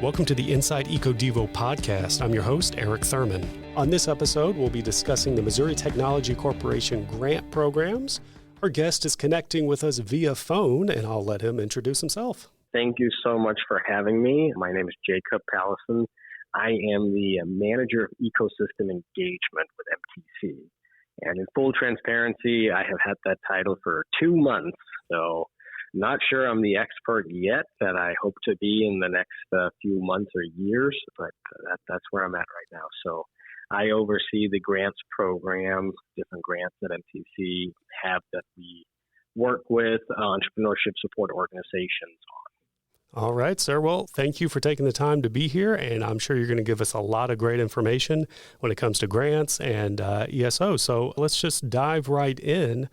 Welcome to the Inside EcoDevo podcast. I'm your host, Eric Thurman. On this episode, we'll be discussing the Missouri Technology Corporation grant programs. Our guest is connecting with us via phone, and I'll let him introduce himself. Thank you so much for having me. My name is Jakob Pallesen. I am the manager of ecosystem engagement with MTC. And in full transparency, I have had that title for 2 months, so not sure I'm the expert yet that I hope to be in the next few months or years, but that's where I'm at right now. So I oversee the grants program, different grants that MTC have that we work with entrepreneurship support organizations on. All right, sir. Well, thank you for taking the time to be here, and I'm sure you're going to give us a lot of great information when it comes to grants and ESO. So let's just dive right in.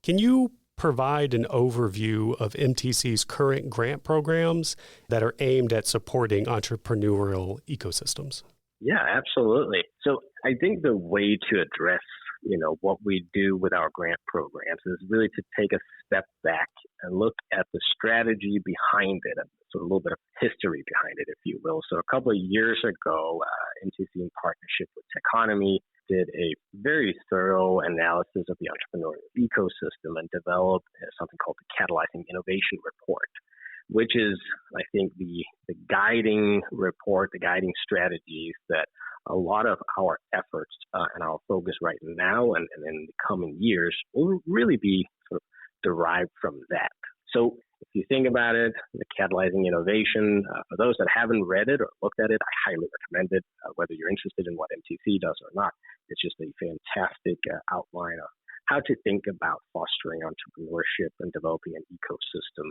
Can you provide an overview of MTC's current grant programs that are aimed at supporting entrepreneurial ecosystems? Yeah, absolutely. So I think the way to address, what we do with our grant programs is really to take a step back and look at the strategy behind it, so a little bit of history behind it, if you will. So a couple of years ago, MTC in partnership with Techonomy did a very thorough analysis of the entrepreneurial ecosystem and developed something called the Catalyzing Innovation Report, which is, I think, the guiding report, the guiding strategies that a lot of our efforts and our focus right now and in the coming years will really be sort of derived from that. So if you think about it, the Catalyzing Innovation, for those that haven't read it or looked at it, I highly recommend it, whether you're interested in what MTC does or not. It's just a fantastic outline of how to think about fostering entrepreneurship and developing an ecosystem.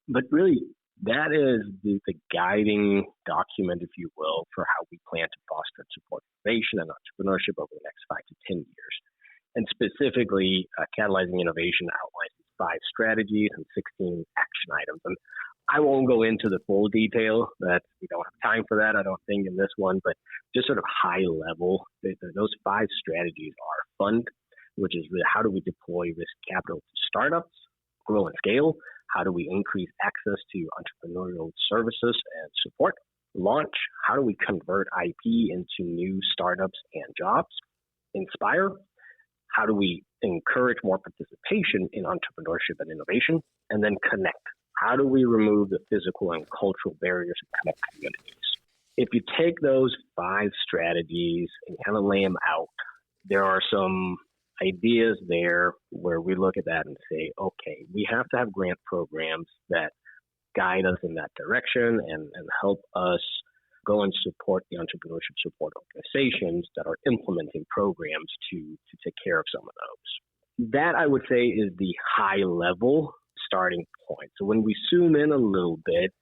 But really, that is the guiding document, if you will, for how we plan to foster and support innovation and entrepreneurship over the next 5 to 10 years. And specifically, Catalyzing Innovation outlines 5 strategies and 16 action items. And I won't go into the full detail. That we don't have time for that, I don't think, in this one. But just sort of high level, those 5 strategies are fund, which is really how do we deploy risk capital to startups, grow and scale. How do we increase access to entrepreneurial services and support? Launch, how do we convert IP into new startups and jobs? Inspire, how do we encourage more participation in entrepreneurship and innovation? And then connect, how do we remove the physical and cultural barriers and connect communities? If you take those 5 strategies and kind of lay them out, there are some ideas there where we look at that and say, okay, we have to have grant programs that guide us in that direction and help us go and support the entrepreneurship support organizations that are implementing programs to take care of some of those. That, I would say, is the high level starting point. So when we zoom in a little bit,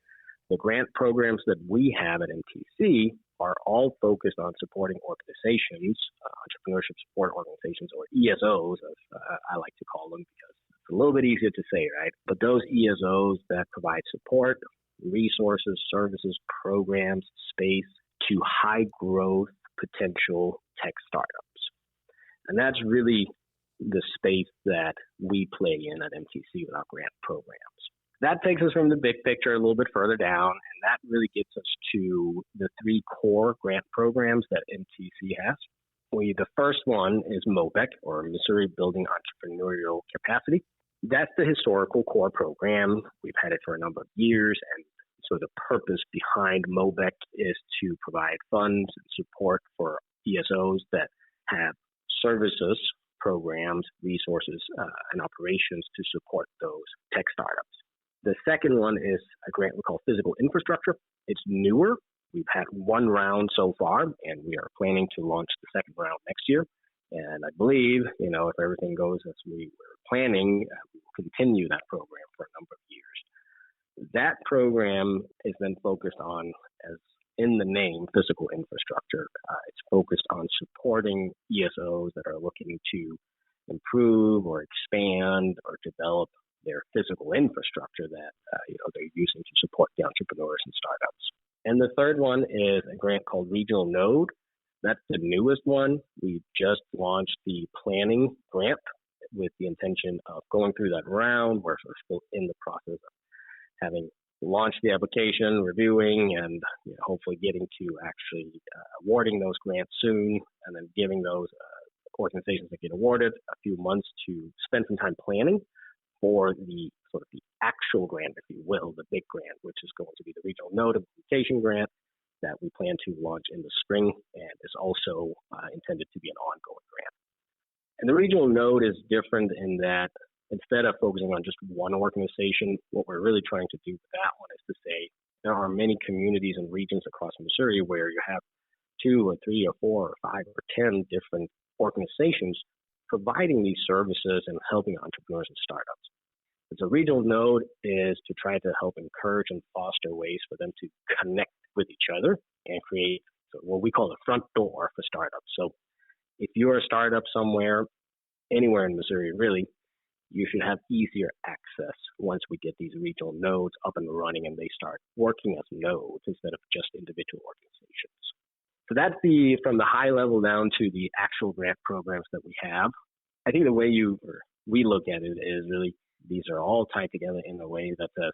the grant programs that we have at MTC are all focused on supporting organizations, entrepreneurship support organizations, or ESOs, as I like to call them, because it's a little bit easier to say, right? But those ESOs that provide support, resources, services, programs, space to high growth potential tech startups. And that's really the space that we play in at MTC with our grant programs. That takes us from the big picture a little bit further down, and that really gets us to the 3 core grant programs that MTC has. The first one is MOBEC, or Missouri Building Entrepreneurial Capacity. That's the historical core program. We've had it for a number of years, and so the purpose behind MOBEC is to provide funds and support for ESOs that have services, programs, resources, and operations to support those tech startups. The second one is a grant we call Physical Infrastructure. It's newer. We've had 1 round so far, and we are planning to launch the second round next year. And I believe, if everything goes as we were planning, we will continue that program for a number of years. That program is then focused on, as in the name, physical infrastructure. It's focused on supporting ESOs that are looking to improve or expand or develop their physical infrastructure that they're using to support the entrepreneurs and startups. And the third one is a grant called Regional Node. That's the newest one. We just launched the planning grant with the intention of going through that round. We're still in the process of having launch the application, reviewing, and hopefully getting to actually awarding those grants soon, and then giving those organizations that get awarded a few months to spend some time planning for the sort of the actual grant, if you will, the big grant, which is going to be the regional node implementation grant that we plan to launch in the spring, and is also intended to be an ongoing grant. And the regional node is different in that instead of focusing on just one organization, what we're really trying to do with that one is to say there are many communities and regions across Missouri where you have 2 or 3 or 4 or 5 or 10 different organizations providing these services and helping entrepreneurs and startups. And so regional node is to try to help encourage and foster ways for them to connect with each other and create what we call the front door for startups. So if you're a startup somewhere, anywhere in Missouri, really, you should have easier access once we get these regional nodes up and running and they start working as nodes instead of just individual organizations. So that's from the high level down to the actual grant programs that we have. I think the way we look at it is really these are all tied together in a way that says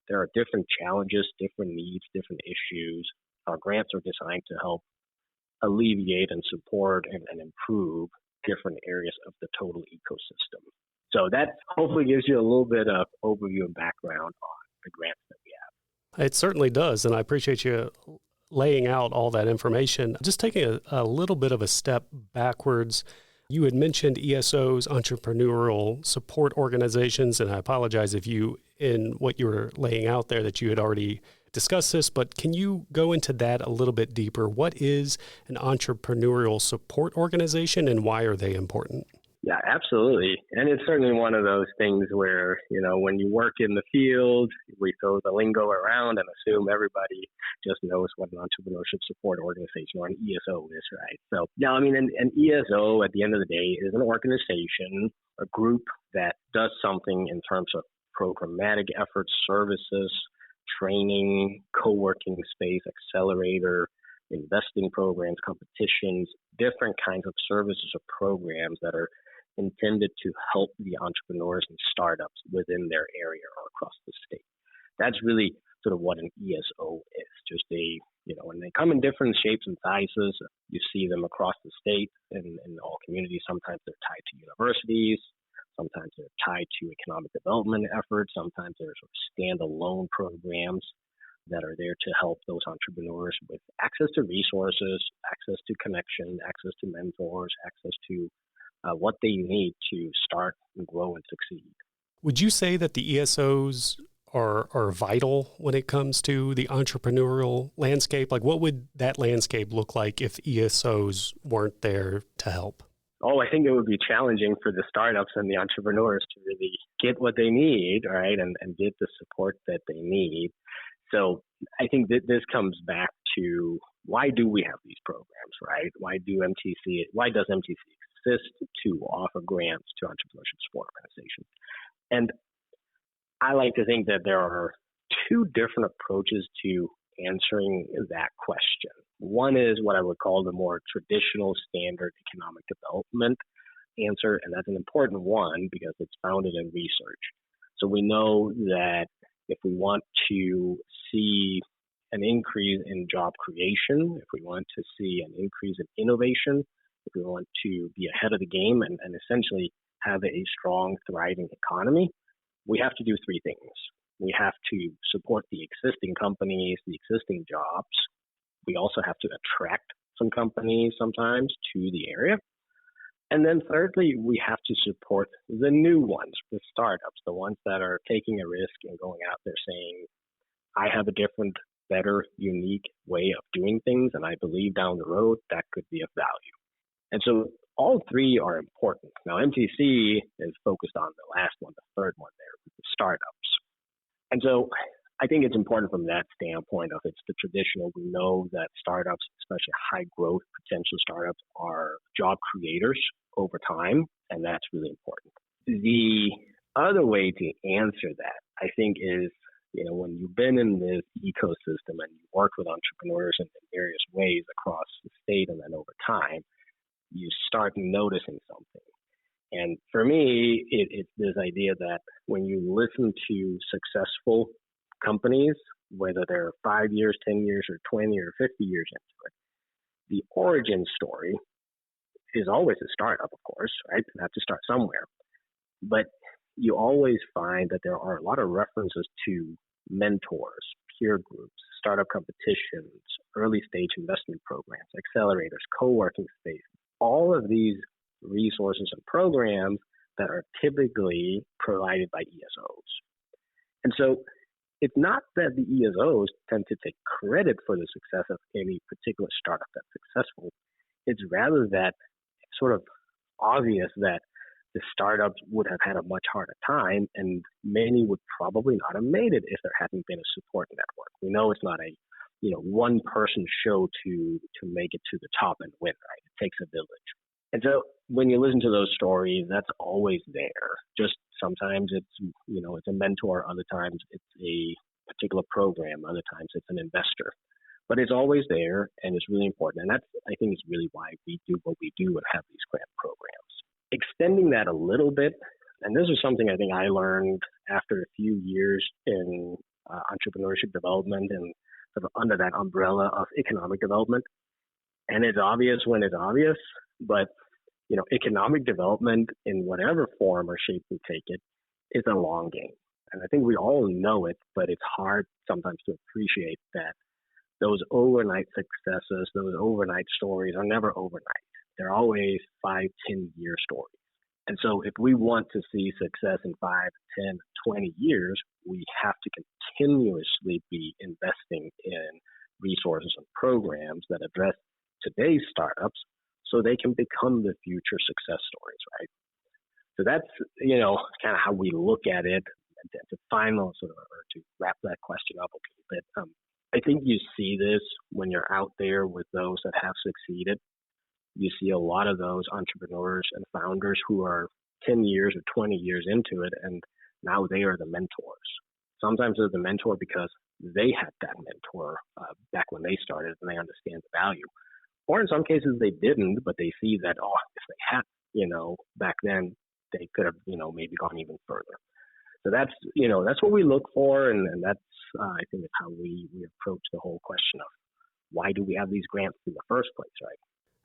there are different challenges, different needs, different issues. Our grants are designed to help alleviate and support and improve different areas of the total ecosystem. So that hopefully gives you a little bit of overview and background on the grants that we have. It certainly does, and I appreciate you laying out all that information. Just taking a little bit of a step backwards, you had mentioned ESOs, entrepreneurial support organizations, and I apologize if in what you were laying out there, that you had already discussed this, but can you go into that a little bit deeper? What is an entrepreneurial support organization and why are they important? Yeah, absolutely. And it's certainly one of those things where, when you work in the field, we throw the lingo around and assume everybody just knows what an entrepreneurship support organization or an ESO is, right? So, yeah, I mean, an ESO at the end of the day is an organization, a group that does something in terms of programmatic efforts, services, training, co-working space, accelerator, investing programs, competitions, different kinds of services or programs that are intended to help the entrepreneurs and startups within their area or across the state. That's really sort of what an ESO is. Just and they come in different shapes and sizes. You see them across the state in all communities. Sometimes they're tied to universities. Sometimes they're tied to economic development efforts. Sometimes they're sort of standalone programs that are there to help those entrepreneurs with access to resources, access to connection, access to mentors, access to what they need to start and grow and succeed. Would you say that the ESOs are vital when it comes to the entrepreneurial landscape? Like, what would that landscape look like if ESOs weren't there to help? Oh, I think it would be challenging for the startups and the entrepreneurs to really get what they need, right, and get the support that they need. So I think that this comes back to why do we have these programs, right? Why does MTC exist to offer grants to entrepreneurship support organizations? And I like to think that there are two different approaches to answering that question. One is what I would call the more traditional standard economic development answer, and that's an important one because it's founded in research. So we know that if we want to see an increase in job creation, if we want to see an increase in innovation, if we want to be ahead of the game and essentially have a strong, thriving economy, we have to do three things. We have to support the existing companies, the existing jobs. We also have to attract some companies sometimes to the area. And then thirdly, we have to support the new ones, the startups, the ones that are taking a risk and going out there saying, I have a different, better, unique way of doing things, and I believe down the road that could be of value. And so all three are important. Now, MTC is focused on the last one, the third one there, with the startups. And so I think it's important from that standpoint of it's the traditional. We know that startups, especially high growth potential startups, are job creators over time, and that's really important. The other way to answer that, I think, is when you've been in this ecosystem and you work with entrepreneurs in various ways across the state and then over time, you start noticing something. And for me, it's this idea that when you listen to successful companies, whether they're 5 years, 10 years, or 20 or 50 years into it, the origin story is always a startup, of course, right? You have to start somewhere. But you always find that there are a lot of references to mentors, peer groups, startup competitions, early stage investment programs, accelerators, co-working spaces, all of these resources and programs that are typically provided by ESOs. And so it's not that the ESOs tend to take credit for the success of any particular startup that's successful. It's rather that it's sort of obvious that the startups would have had a much harder time, and many would probably not have made it if there hadn't been a support network. We know it's not a one person show to make it to the top and win, right? It takes a village. And so when you listen to those stories, that's always there. Just sometimes it's a mentor, other times it's a particular program, other times it's an investor. But it's always there, and it's really important. And I think is really why we do what we do and have these grant programs. Extending that a little bit, and this is something I think I learned after a few years in entrepreneurship development and sort of under that umbrella of economic development. And it's obvious when it's obvious, but economic development in whatever form or shape we take it is a long game. And I think we all know it, but it's hard sometimes to appreciate that those overnight successes, those overnight stories are never overnight. They're always 5-10-year stories. And so if we want to see success in 5, 10, 20 years, we have to continuously be investing in resources and programs that address today's startups so they can become the future success stories, right? So that's, kind of how we look at it. And to to wrap that question up a little bit, I think you see this when you're out there with those that have succeeded. You see a lot of those entrepreneurs and founders who are 10 years or 20 years into it, and now they are the mentors. Sometimes they're the mentor because they had that mentor back when they started and they understand the value. Or in some cases they didn't, but they see that, if they had, back then, they could have, maybe gone even further. So that's what we look for, and that's, I think, is how we approach the whole question of why do we have these grants in the first place, right?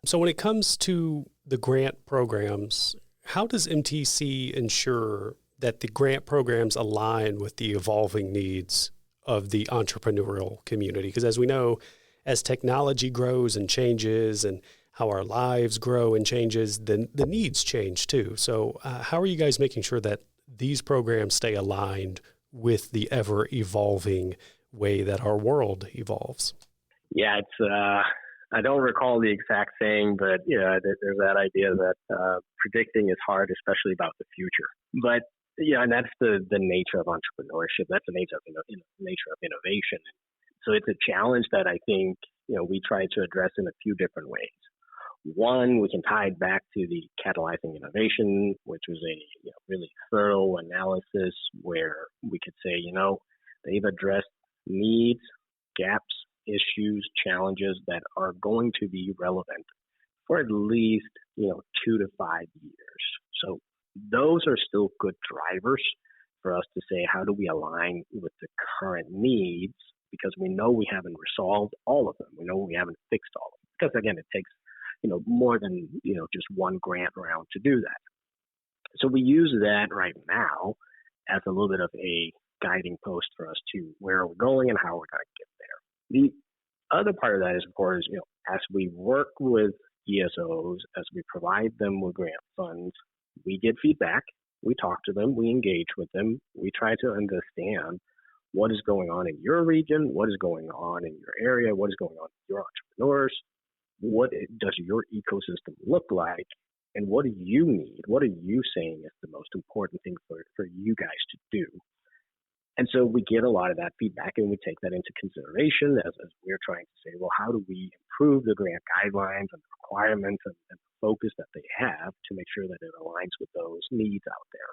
So when it comes to the grant programs, how does MTC ensure that the grant programs align with the evolving needs of the entrepreneurial community? Because as we know, as technology grows and changes and how our lives grow and changes, then the needs change too. So how are you guys making sure that these programs stay aligned with the ever-evolving way that our world evolves? Yeah, it's I don't recall the exact saying, but there's that idea that predicting is hard, especially about the future. But and that's the nature of entrepreneurship. That's the nature of innovation. So it's a challenge that I think we try to address in a few different ways. One, we can tie it back to the catalyzing innovation, which was a really thorough analysis where we could say they've addressed needs, gaps, issues, challenges that are going to be relevant for at least 2 to 5 years. So those are still good drivers for us to say, how do we align with the current needs? Because we know we haven't resolved all of them. We know we haven't fixed all of them. Because again, it takes more than just one grant round to do that. So we use that right now as a little bit of a guiding post for us to where we're going and how we're going to get there. The other part of that is, of course, as we work with ESOs, as we provide them with grant funds, we get feedback, we talk to them, we engage with them, we try to understand what is going on in your region, what is going on in your area, what is going on with your entrepreneurs, what does your ecosystem look like, and what do you need? What are you saying is the most important thing for you guys to do? And so we get a lot of that feedback, and we take that into consideration as we're trying to say, well, how do we improve the grant guidelines and the requirements and the focus that they have to make sure that it aligns with those needs out there?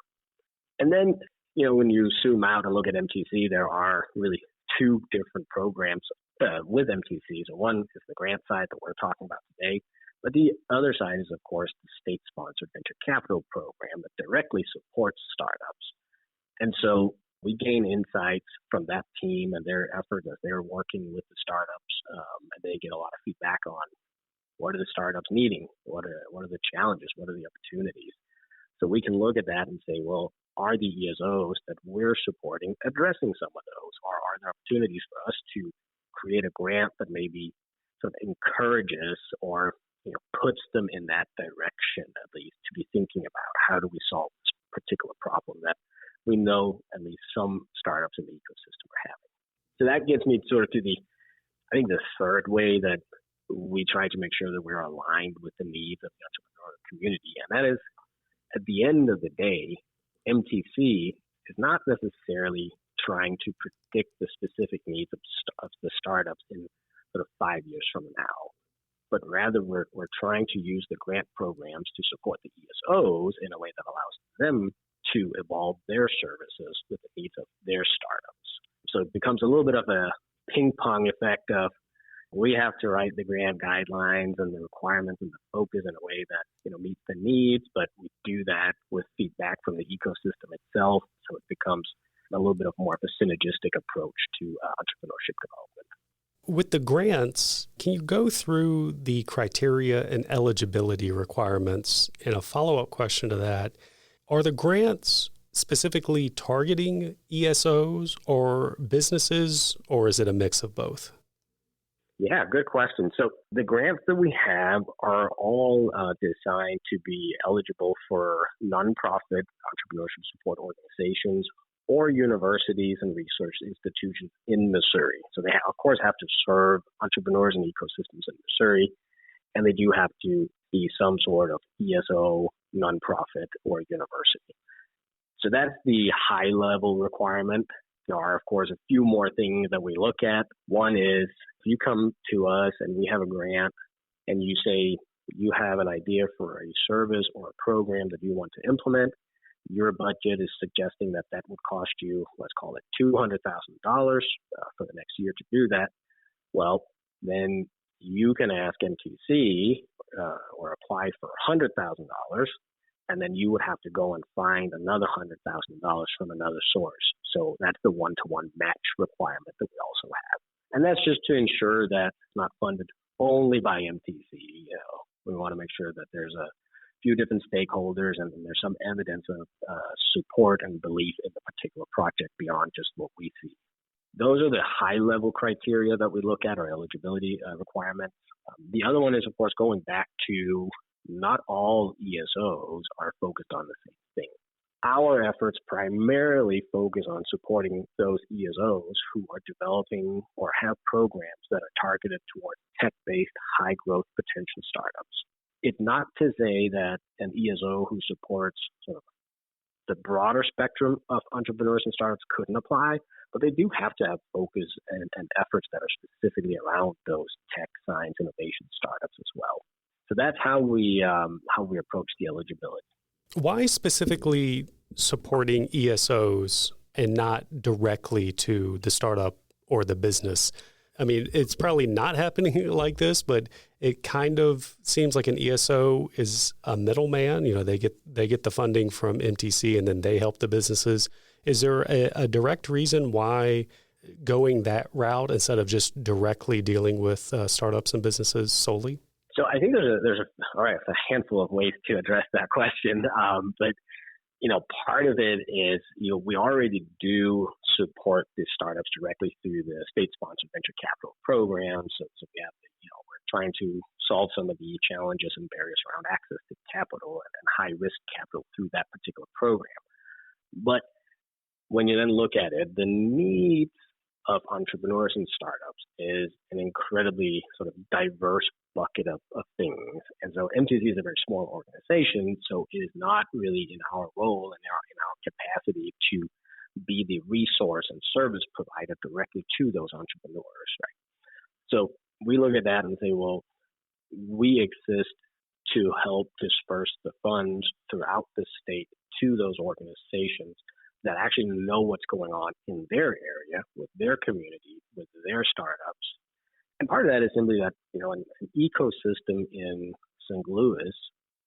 And then, when you zoom out and look at MTC, there are really two different programs with MTC. So one is the grant side that we're talking about today, but the other side is, of course, the state-sponsored venture capital program that directly supports startups. And so We gain insights from that team and their efforts as they're working with the startups, and they get a lot of feedback on what are the startups needing, what are the challenges, what are the opportunities. So we can look at that and say, well, are the ESOs that we're supporting addressing some of those, or are there opportunities for us to create a grant that maybe sort of encourages or puts them in that direction, at least to be thinking about how do we solve this particular problem that we know at least some startups in the ecosystem are having. So that gets me sort of to the third way that we try to make sure that we're aligned with the needs of the entrepreneurial community. And that is, at the end of the day, MTC is not necessarily trying to predict the specific needs of the startups in sort of 5 years from now, but rather we're trying to use the grant programs to support the ESOs in a way that allows them to evolve their services with the needs of their startups. So it becomes a little bit of a ping pong effect of we have to write the grant guidelines and the requirements and the focus in a way that meets the needs, but we do that with feedback from the ecosystem itself. So it becomes a little bit of more of a synergistic approach to entrepreneurship development. With the grants, can you go through the criteria and eligibility requirements? And a follow-up question to that, are the grants specifically targeting ESOs or businesses, or is it a mix of both? Yeah, good question. So the grants that we have are all designed to be eligible for nonprofit entrepreneurship support organizations or universities and research institutions in Missouri. So they, of course, have to serve entrepreneurs and ecosystems in Missouri, and they do have to be some sort of ESO, nonprofit, or university. So that's the high-level requirement. There are, of course, a few more things that we look at. One is if you come to us and we have a grant and you say you have an idea for a service or a program that you want to implement, your budget is suggesting that would cost you, let's call it $200,000 for the next year to do that. Well, then you can ask MTC or apply for $100,000, and then you would have to go and find another $100,000 from another source. So that's the one-to-one match requirement that we also have. And that's just to ensure that it's not funded only by MTC. We want to make sure that there's a few different stakeholders and there's some evidence of support and belief in the particular project beyond just what we see. Those are the high-level criteria that we look at, our eligibility requirements. The other one is, of course, going back to not all ESOs are focused on the same thing. Our efforts primarily focus on supporting those ESOs who are developing or have programs that are targeted toward tech-based, high-growth potential startups. It's not to say that an ESO who supports sort of the broader spectrum of entrepreneurs and startups couldn't apply, but they do have to have focus and efforts that are specifically around those tech, science, innovation startups as well. So that's how we approach the eligibility. Why specifically supporting ESOs and not directly to the startup or the business? I mean, it's probably not happening like this, but it kind of seems like an ESO is a middleman. They get the funding from MTC and then they help the businesses. Is there a direct reason why going that route instead of just directly dealing with startups and businesses solely? So I think there's a handful of ways to address that question. But part of it is, we already do support the startups directly through the state-sponsored venture capital program. So we have, we're trying to solve some of the challenges and barriers around access to capital and high-risk capital through that particular program. But when you then look at it, the needs of entrepreneurs and startups is an incredibly sort of diverse bucket of things. And so MTC is a very small organization, so it is not really in our role and in our capacity to be the resource and service provider directly to those entrepreneurs, right? So we look at that and say, well, we exist to help disperse the funds throughout the state to those organizations that actually know what's going on in their area, with their community, with their startups. And part of that is simply that, an ecosystem in St. Louis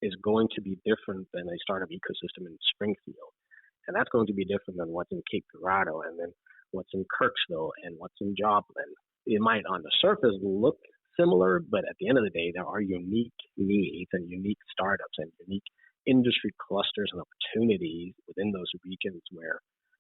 is going to be different than a startup ecosystem in Springfield. And that's going to be different than what's in Cape Girardeau and then what's in Kirksville and what's in Joplin. It might on the surface look similar, but at the end of the day, there are unique needs and unique startups and unique industry clusters and opportunities within those regions where,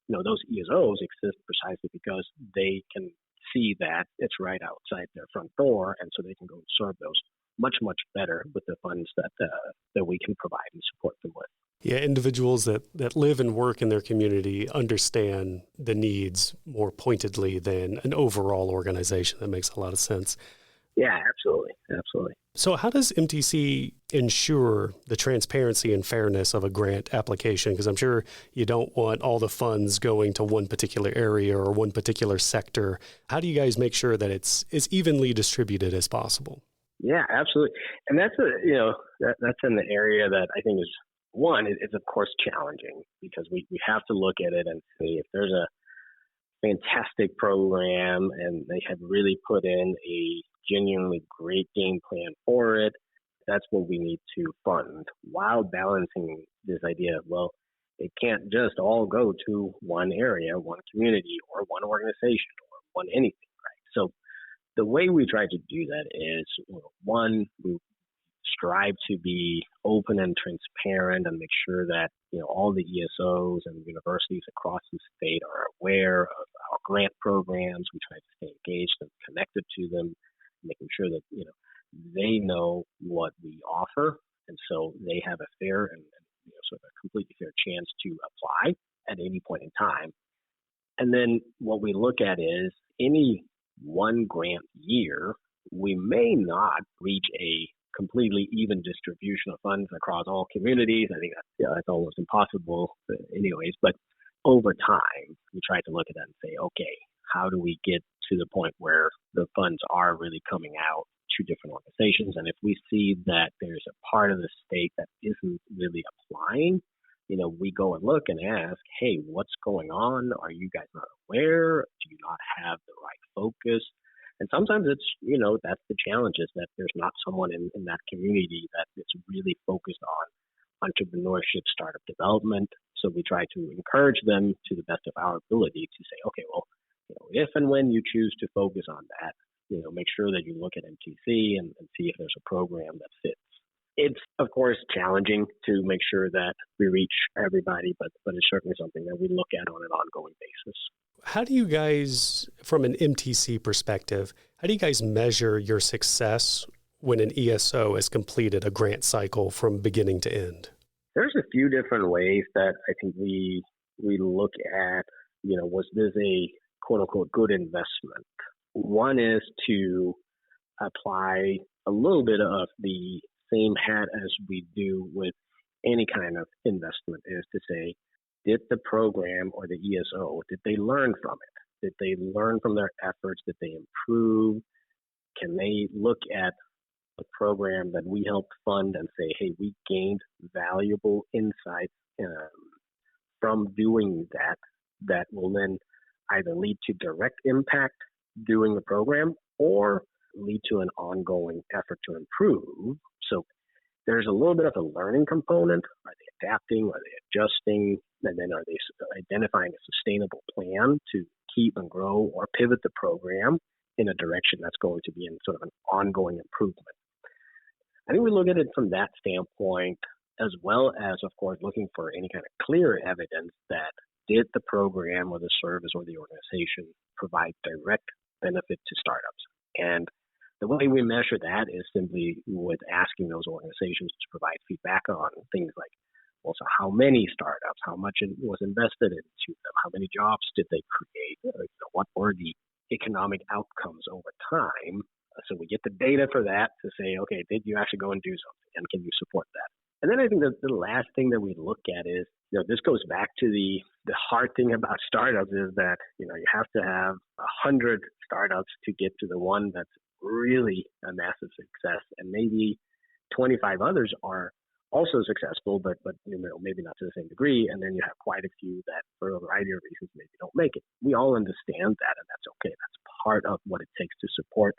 those ESOs exist precisely because they can see that it's right outside their front door, and so they can go and serve those much, much better with the funds that we can provide and support them with. Yeah, individuals that live and work in their community understand the needs more pointedly than an overall organization. That makes a lot of sense. Yeah, absolutely. Absolutely. So how does MTC ensure the transparency and fairness of a grant application? Because I'm sure you don't want all the funds going to one particular area or one particular sector. How do you guys make sure that it's as evenly distributed as possible? Yeah, absolutely. And that's that's an area that I think is one, it's of course challenging because we have to look at it and see if there's a fantastic program and they have really put in a genuinely great game plan for it. That's what we need to fund while balancing this idea of, well, it can't just all go to one area, one community, or one organization, or one anything, right? So the way we try to do that is, one, we strive to be open and transparent and make sure that all the ESOs and universities across the state are aware of our grant programs. We try to stay engaged and connected to them, making sure that they know what we offer, and so they have a fair and sort of a completely fair chance to apply at any point in time. And then what we look at is any one grant year, we may not reach a completely even distribution of funds across all communities. I think that's almost impossible anyways. But over time, we try to look at that and say, okay, how do we get to the point where the funds are really coming out to different organizations? And if we see that there's a part of the state that isn't really applying, we go and look and ask, hey, what's going on? Are you guys not aware? Do you not have the right focus? And sometimes it's, that's the challenge, is that there's not someone in that community that is really focused on entrepreneurship, startup development. So we try to encourage them to the best of our ability to say, okay, well, if and when you choose to focus on that, make sure that you look at MTC and see if there's a program that fits. It's, of course, challenging to make sure that we reach everybody, but it's certainly something that we look at on an ongoing basis. How do you guys, from an MTC perspective, how do you guys measure your success when an ESO has completed a grant cycle from beginning to end? There's a few different ways that I think we look at, was this a quote-unquote good investment? One is to apply a little bit of the same hat as we do with any kind of investment, is to say, did the program or the ESO, did they learn from it? Did they learn from their efforts? Did they improve? Can they look at the program that we helped fund and say, hey, we gained valuable insights from doing that will then either lead to direct impact doing the program or lead to an ongoing effort to improve. So there's a little bit of a learning component. Are they adapting? Are they adjusting? And then are they identifying a sustainable plan to keep and grow or pivot the program in a direction that's going to be in sort of an ongoing improvement? I think we look at it from that standpoint, as well as, of course, looking for any kind of clear evidence that did the program or the service or the organization provide direct benefit to startups. And the way we measure that is simply with asking those organizations to provide feedback on things like, well, so how many startups, how much was invested into them, how many jobs did they create, what were the economic outcomes over time. So we get the data for that to say, okay, did you actually go and do something, and can you support that? And then I think the last thing that we look at is, this goes back to the hard thing about startups is that, you have to have 100 startups to get to the one that's really a massive success, and maybe 25 others are also successful, but maybe not to the same degree. And then you have quite a few that, for a variety of reasons, maybe don't make it. We all understand that, and that's okay. That's part of what it takes to support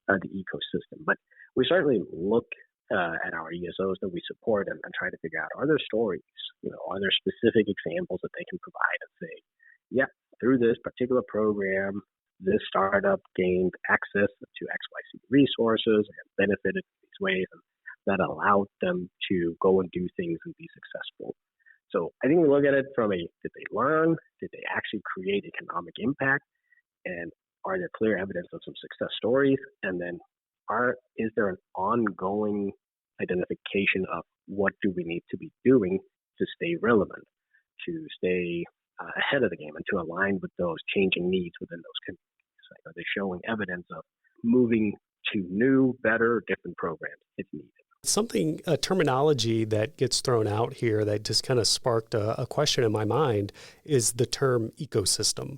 the ecosystem. But we certainly look at our ESOs that we support and try to figure out, are there stories, are there specific examples that they can provide and say, yeah, through this particular program, this startup gained access to XYZ resources and benefited in these ways, and that allowed them to go and do things and be successful. So I think we look at it from did they learn? Did they actually create economic impact? And are there clear evidence of some success stories? And then is there an ongoing identification of what do we need to be doing to stay relevant, to stay ahead of the game, and to align with those changing needs within those communities? Like, are they showing evidence of moving to new, better, different programs if needed? A terminology that gets thrown out here that just kind of sparked a question in my mind is the term ecosystem,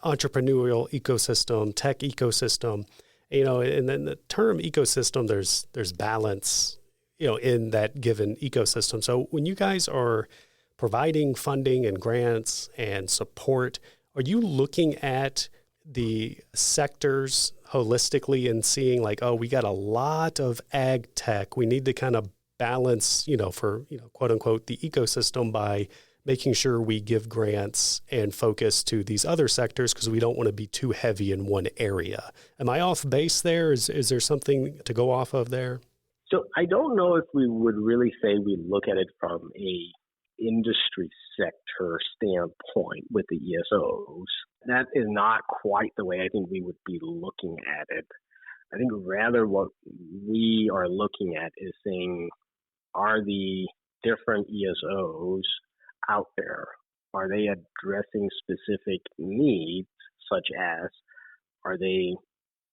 entrepreneurial ecosystem, tech ecosystem. And then the term ecosystem, there's balance, in that given ecosystem. So when you guys are providing funding and grants and support, are you looking at the sectors holistically and seeing like, oh, we got a lot of ag tech. We need to kind of balance, for, quote unquote, the ecosystem by making sure we give grants and focus to these other sectors because we don't want to be too heavy in one area. Am I off base there? Is there something to go off of there? So I don't know if we would really say we look at it from a industry sector standpoint with the ESOs. That is not quite the way I think we would be looking at it. I think rather what we are looking at is saying, are the different ESOs out there? Are they addressing specific needs, such as, are they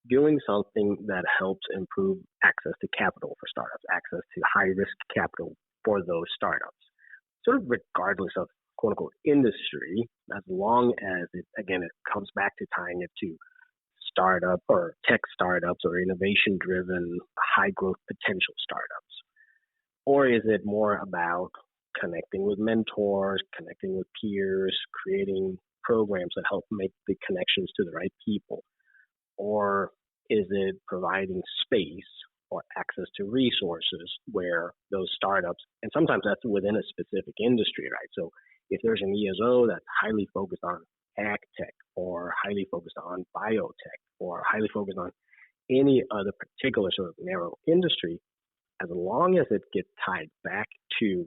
doing something that helps improve access to capital for startups, access to high-risk capital for those startups? Sort of regardless of quote-unquote industry, as long as it comes back to tying it to startup or tech startups or innovation-driven high-growth potential startups. Or is it more about connecting with mentors, connecting with peers, creating programs that help make the connections to the right people? Or is it providing space or access to resources where those startups, and sometimes that's within a specific industry, right? So if there's an ESO that's highly focused on ag tech or highly focused on biotech or highly focused on any other particular sort of narrow industry, as long as it gets tied back to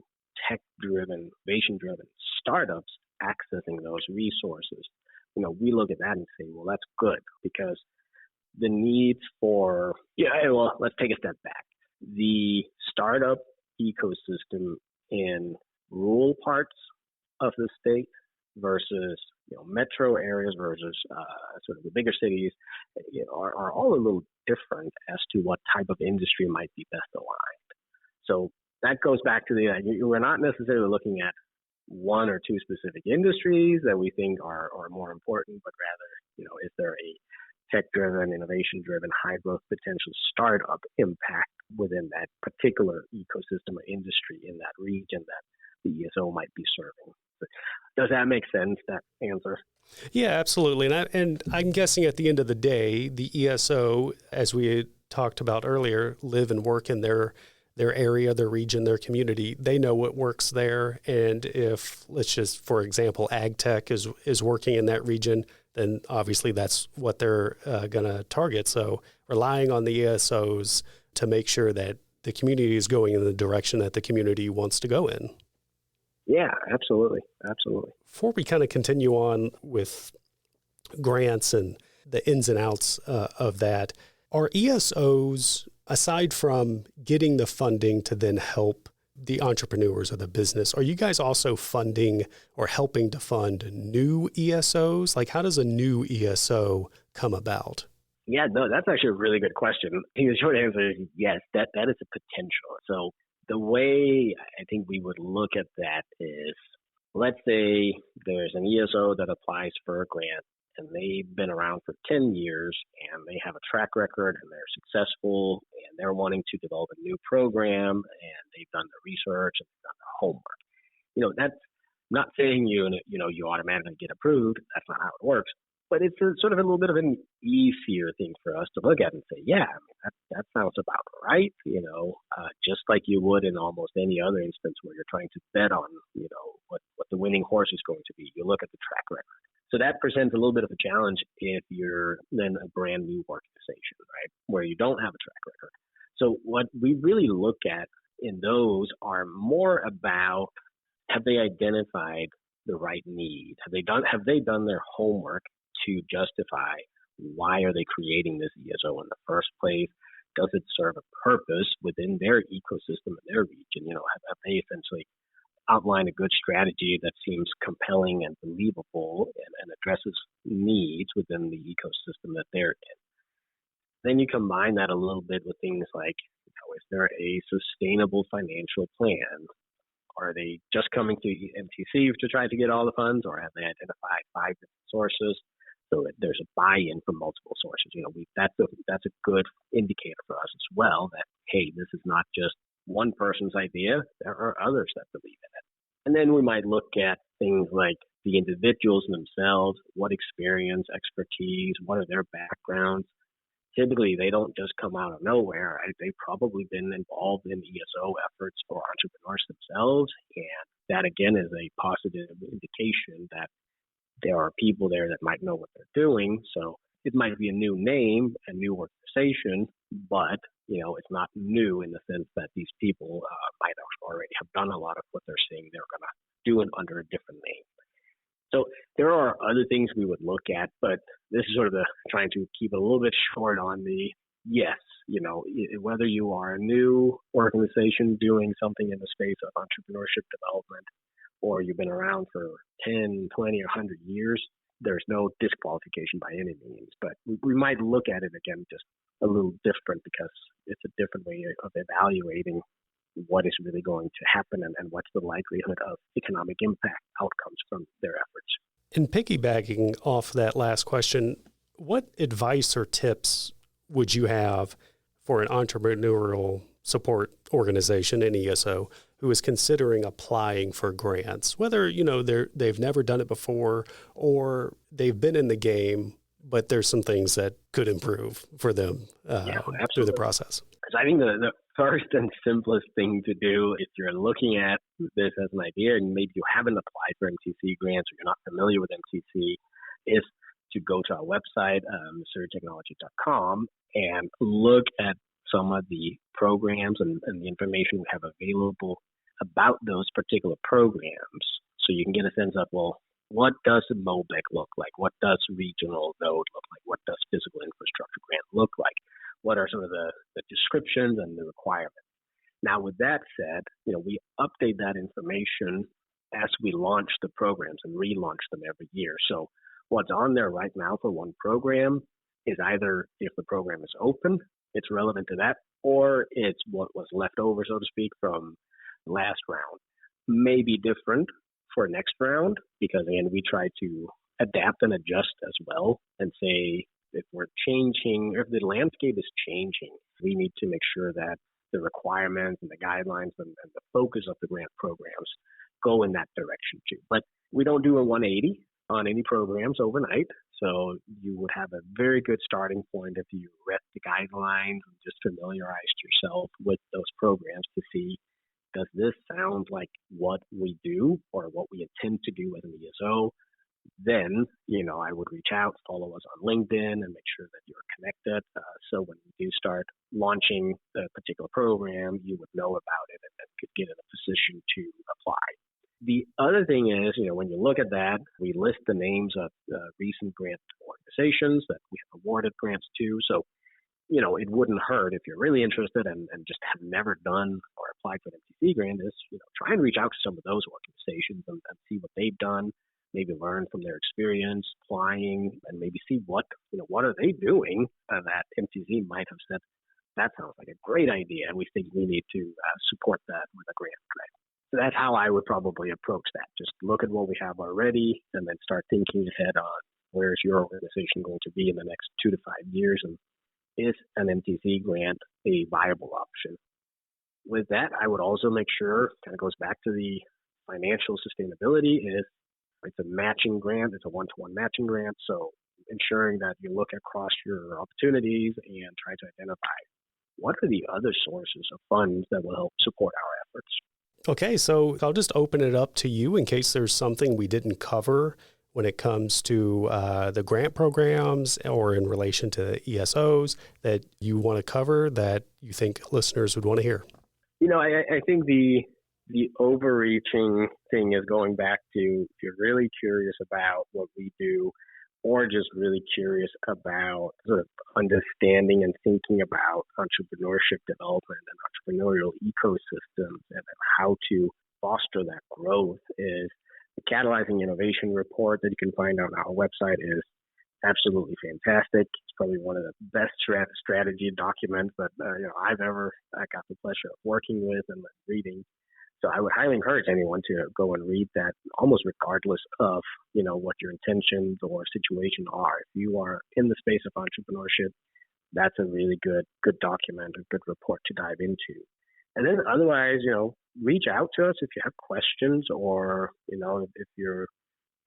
tech-driven, innovation-driven startups accessing those resources, we look at that and say, well, that's good, because the needs let's take a step back. The startup ecosystem in rural parts of the state versus metro areas versus sort of the bigger cities are all a little different as to what type of industry might be best aligned. So that goes back to we're not necessarily looking at one or two specific industries that we think are more important, but rather, is there a tech-driven, innovation-driven, high-growth potential startup impact within that particular ecosystem or industry in that region that the ESO might be serving? Does that make sense, that answer? Yeah, absolutely. And I'm guessing at the end of the day, the ESO, as we had talked about earlier, live and work in their area, their region, their community. They know what works there. And if, let's just, for example, ag tech is working in that region, then obviously that's what they're going to target. So relying on the ESOs to make sure that the community is going in the direction that the community wants to go in. Yeah, absolutely. Absolutely. Before we kind of continue on with grants and the ins and outs of that, are ESOs, aside from getting the funding to then help the entrepreneurs or the business, are you guys also funding or helping to fund new ESOs? Like, how does a new ESO come about? Yeah, no, that's actually a really good question. I think the short answer is yes, that is a potential. So the way I think we would look at that is, let's say there's an ESO that applies for a grant and they've been around for 10 years and they have a track record and they're successful and they're wanting to develop a new program and they've done the research and they've done their homework. That's not saying you automatically get approved. That's not how it works. But it's sort of a little bit of an easier thing for us to look at and say, yeah, I mean, that sounds about right, just like you would in almost any other instance where you're trying to bet on, what the winning horse is going to be. You look at the track record. So that presents a little bit of a challenge if you're then a brand new organization, right, where you don't have a track record. So what we really look at in those are more about, have they identified the right need? Have they done their homework to justify why are they creating this ESO in the first place? Does it serve a purpose within their ecosystem and their region? Have they essentially outlined a good strategy that seems compelling and believable and addresses needs within the ecosystem that they're in? Then you combine that a little bit with things like, is there a sustainable financial plan? Are they just coming to MTC to try to get all the funds, or have they identified 5 different sources? So there's a buy-in from multiple sources. That's a good indicator for us as well that, hey, this is not just one person's idea. There are others that believe in it. And then we might look at things like the individuals themselves, what experience, expertise, what are their backgrounds. Typically, they don't just come out of nowhere. Right? They've probably been involved in ESO efforts for entrepreneurs themselves. And that, again, is a positive indication that there are people there that might know what they're doing. So it might be a new name, a new organization, but it's not new in the sense that these people might already have done a lot of what they're saying they're going to do it under a different name. So there are other things we would look at, but this is sort of trying to keep it a little bit short on the yes, whether you are a new organization doing something in the space of entrepreneurship development, or you've been around for 10, 20, or 100 years, there's no disqualification by any means. But we might look at it again just a little different because it's a different way of evaluating what is really going to happen and what's the likelihood of economic impact outcomes from their efforts. And piggybacking off that last question, what advice or tips would you have for an entrepreneurial support organization, an ESO, who is considering applying for grants, whether, they've never done it before or they've been in the game, but there's some things that could improve for them through the process? Because I think the first and simplest thing to do if you're looking at this as an idea and maybe you haven't applied for MTC grants or you're not familiar with MTC is to go to our website, surgetechnology.com, and look at some of the programs and the information we have available about those particular programs. So you can get a sense of, well, what does a MOBEC look like? What does regional node look like? What does physical infrastructure grant look like? What are some of the descriptions and the requirements? Now, with that said, we update that information as we launch the programs and relaunch them every year. So what's on there right now for one program is either if the program is open, it's relevant to that, or it's what was left over, so to speak, from the last round. May be different for next round because, again, we try to adapt and adjust as well and say, if we're changing, or if the landscape is changing, we need to make sure that the requirements and the guidelines and the focus of the grant programs go in that direction too. But we don't do a 180 on any programs overnight. So you would have a very good starting point if you read the guidelines and just familiarized yourself with those programs to see, does this sound like what we do or what we intend to do as an ESO? Then, I would reach out, follow us on LinkedIn and make sure that you're connected. So when we do start launching a particular program, you would know about it and could get in a position to apply. The other thing is, when you look at that, we list the names of recent grant organizations that we have awarded grants to. So, it wouldn't hurt if you're really interested and just have never done or applied for an MTC grant is, try and reach out to some of those organizations and see what they've done. Maybe learn from their experience applying and maybe see what are they doing that MTC might have said, that sounds like a great idea and we think we need to support that with a grant. So that's how I would probably approach that. Just look at what we have already and then start thinking ahead on where is your organization going to be in the next 2 to 5 years, and is an MTC grant a viable option? With that, I would also make sure, kind of goes back to the financial sustainability, is it's a matching grant. It's a one-to-one matching grant. So ensuring that you look across your opportunities and try to identify what are the other sources of funds that will help support our efforts. Okay, so I'll just open it up to you in case there's something we didn't cover when it comes to the grant programs or in relation to ESOs that you want to cover that you think listeners would want to hear. I think the overreaching thing is going back to if you're really curious about what we do or just really curious about sort of understanding and thinking about entrepreneurship development and entrepreneurial ecosystems and how to foster that growth is the Catalyzing Innovation report that you can find on our website is absolutely fantastic. It's probably one of the best strategy documents that I've ever got the pleasure of working with and reading. So I would highly encourage anyone to go and read that, almost regardless of what your intentions or situation are. If you are in the space of entrepreneurship, that's a really good document, a good report to dive into. And then otherwise, reach out to us if you have questions or if you're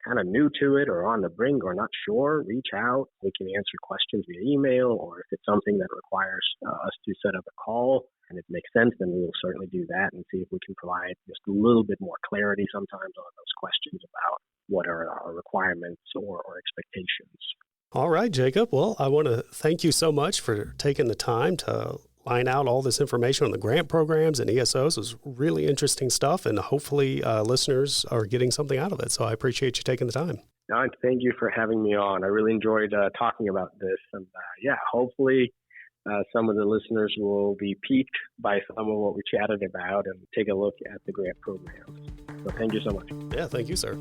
kind of new to it or on the brink or not sure, reach out. We can answer questions via email, or if it's something that requires us to set up a call and it makes sense, then we will certainly do that and see if we can provide just a little bit more clarity sometimes on those questions about what are our requirements or expectations. All right, Jacob. Well, I want to thank you so much for taking the time to line out all this information on the grant programs and ESOs. It was really interesting stuff, and hopefully listeners are getting something out of it. So I appreciate you taking the time. Thank you for having me on. I really enjoyed talking about this. And hopefully some of the listeners will be piqued by some of what we chatted about and take a look at the grant programs. So thank you so much. Yeah, thank you, sir.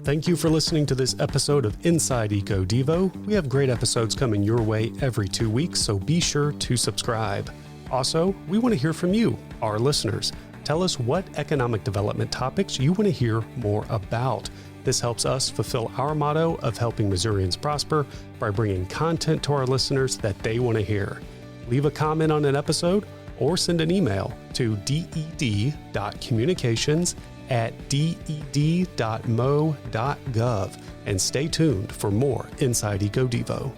Thank you for listening to this episode of Inside EcoDevo. We have great episodes coming your way every 2 weeks, so be sure to subscribe. Also, we want to hear from you, our listeners. Tell us what economic development topics you want to hear more about. This helps us fulfill our motto of helping Missourians prosper by bringing content to our listeners that they want to hear. Leave a comment on an episode or send an email to ded.communications@ded.mo.gov and stay tuned for more Inside EcoDevo.